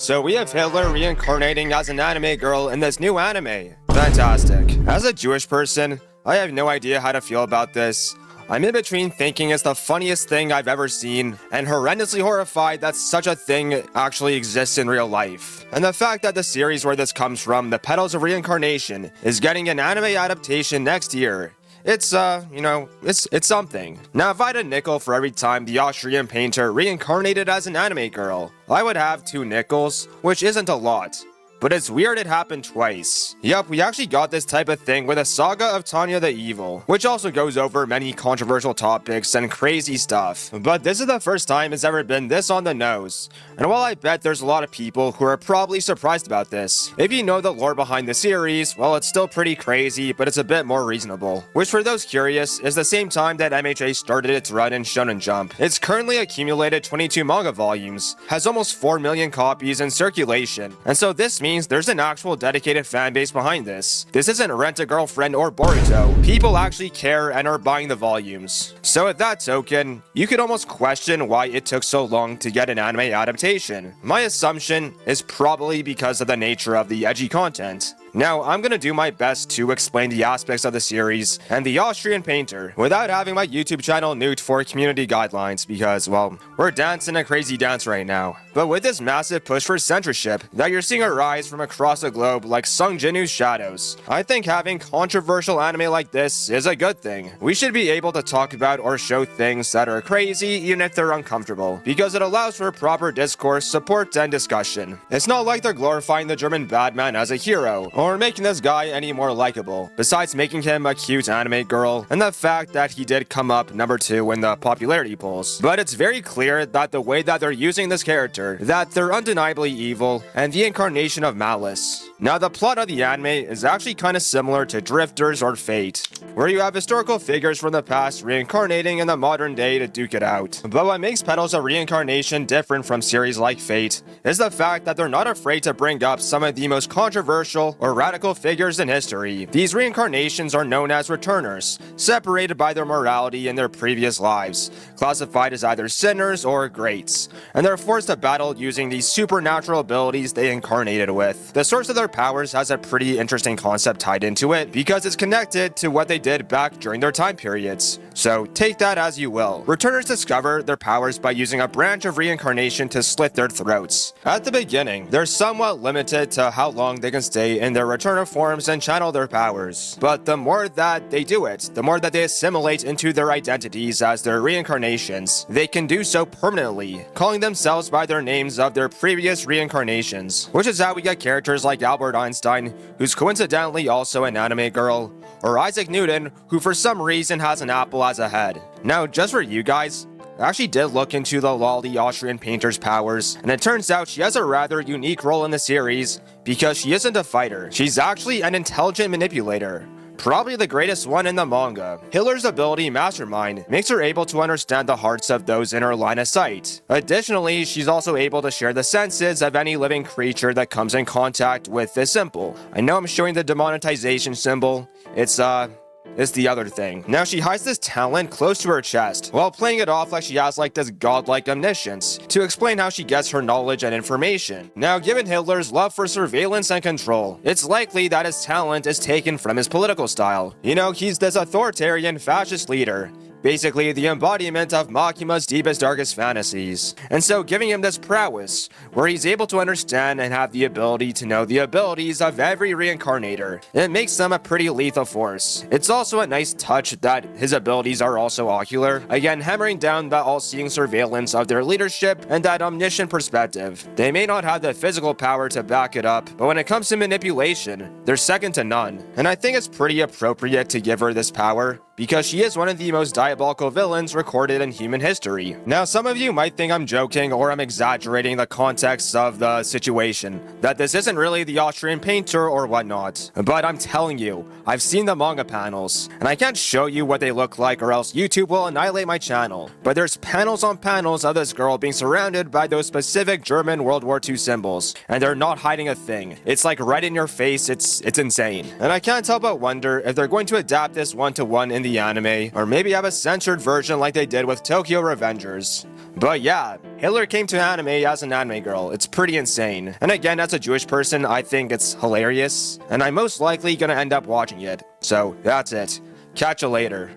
So we have Hitler reincarnating as an anime girl in this new anime. Fantastic. As a Jewish person, I have no idea how to feel about this. I'm in between thinking it's the funniest thing I've ever seen, and horrendously horrified that such a thing actually exists in real life. And the fact that the series where this comes from, The Petals of Reincarnation, is getting an anime adaptation next year. It's something. Now, if I had a nickel for every time the Austrian painter reincarnated as an anime girl, I would have 2 nickels, which isn't a lot. But it's weird it happened twice. Yup, we actually got this type of thing with a Saga of Tanya the Evil, which also goes over many controversial topics and crazy stuff. But this is the first time it's ever been this on the nose. And while I bet there's a lot of people who are probably surprised about this, if you know the lore behind the series, well, it's still pretty crazy, but it's a bit more reasonable. Which, for those curious, is the same time that MHA started its run in Shonen Jump. It's currently accumulated 22 manga volumes, has almost 4 million copies in circulation, and so this means there's an actual dedicated fanbase behind this. This isn't Rent-A-Girlfriend or Boruto. People actually care and are buying the volumes. So with that token, you could almost question why it took so long to get an anime adaptation. My assumption is probably because of the nature of the edgy content. Now, I'm gonna do my best to explain the aspects of the series and the Austrian painter without having my YouTube channel nuked for community guidelines because, well, we're dancing a crazy dance right now. But with this massive push for censorship that you're seeing arise from across the globe like Sung Jinu's shadows, I think having controversial anime like this is a good thing. We should be able to talk about or show things that are crazy even if they're uncomfortable, because it allows for proper discourse, support, and discussion. It's not like they're glorifying the German bad man as a hero, or making this guy any more likable, besides making him a cute anime girl, and the fact that he did come up number 2 in the popularity polls. But it's very clear that the way that they're using this character, that they're undeniably evil, and the incarnation of malice. Now, the plot of the anime is actually kind of similar to Drifters or Fate, where you have historical figures from the past reincarnating in the modern day to duke it out. But what makes Petals of Reincarnation different from series like Fate is the fact that they're not afraid to bring up some of the most controversial or radical figures in history. These reincarnations are known as returners, separated by their morality in their previous lives, classified as either sinners or greats, and they're forced to battle using these supernatural abilities they incarnated with. The source of their powers has a pretty interesting concept tied into it, because it's connected to what they did back during their time periods. So take that as you will. Returners discover their powers by using a branch of reincarnation to slit their throats. At the beginning, they're somewhat limited to how long they can stay in their returner forms and channel their powers. But the more that they do it, the more that they assimilate into their identities as their reincarnations, they can do so permanently, calling themselves by their names of their previous reincarnations. Which is how we get characters like Albert Einstein, who's coincidentally also an anime girl, or Isaac Newton, who for some reason has an apple as a head. Now, just for you guys, I actually did look into the lolly Austrian painter's powers, and it turns out she has a rather unique role in the series, because she isn't a fighter. She's actually an intelligent manipulator. Probably the greatest one in the manga. Hitler's ability, Mastermind, makes her able to understand the hearts of those in her line of sight. Additionally, she's also able to share the senses of any living creature that comes in contact with this symbol. I know I'm showing the demonetization symbol. It's the other thing. Now, she hides this talent close to her chest, while playing it off like she has like this godlike omniscience, to explain how she gets her knowledge and information. Now, given Hitler's love for surveillance and control, it's likely that his talent is taken from his political style. You know, he's this authoritarian fascist leader, basically the embodiment of Makima's deepest, darkest fantasies. And so giving him this prowess, where he's able to understand and have the ability to know the abilities of every reincarnator, it makes them a pretty lethal force. It's also a nice touch that his abilities are also ocular, again hammering down that all-seeing surveillance of their leadership and that omniscient perspective. They may not have the physical power to back it up, but when it comes to manipulation, they're second to none. And I think it's pretty appropriate to give her this power, because she is one of the most diabolical villains recorded in human history. Now, some of you might think I'm joking or I'm exaggerating the context of the situation, that this isn't really the Austrian painter or whatnot. But I'm telling you, I've seen the manga panels, and I can't show you what they look like or else YouTube will annihilate my channel. But there's panels on panels of this girl being surrounded by those specific German World War II symbols, and they're not hiding a thing. It's like right in your face, it's insane. And I can't help but wonder if they're going to adapt this one-to-one in the anime, or maybe have a censored version like they did with Tokyo Revengers. But yeah, Hitler came to anime as an anime girl. It's pretty insane. And again, as a Jewish person, I think it's hilarious, and I'm most likely gonna end up watching it. So that's it. Catch you later.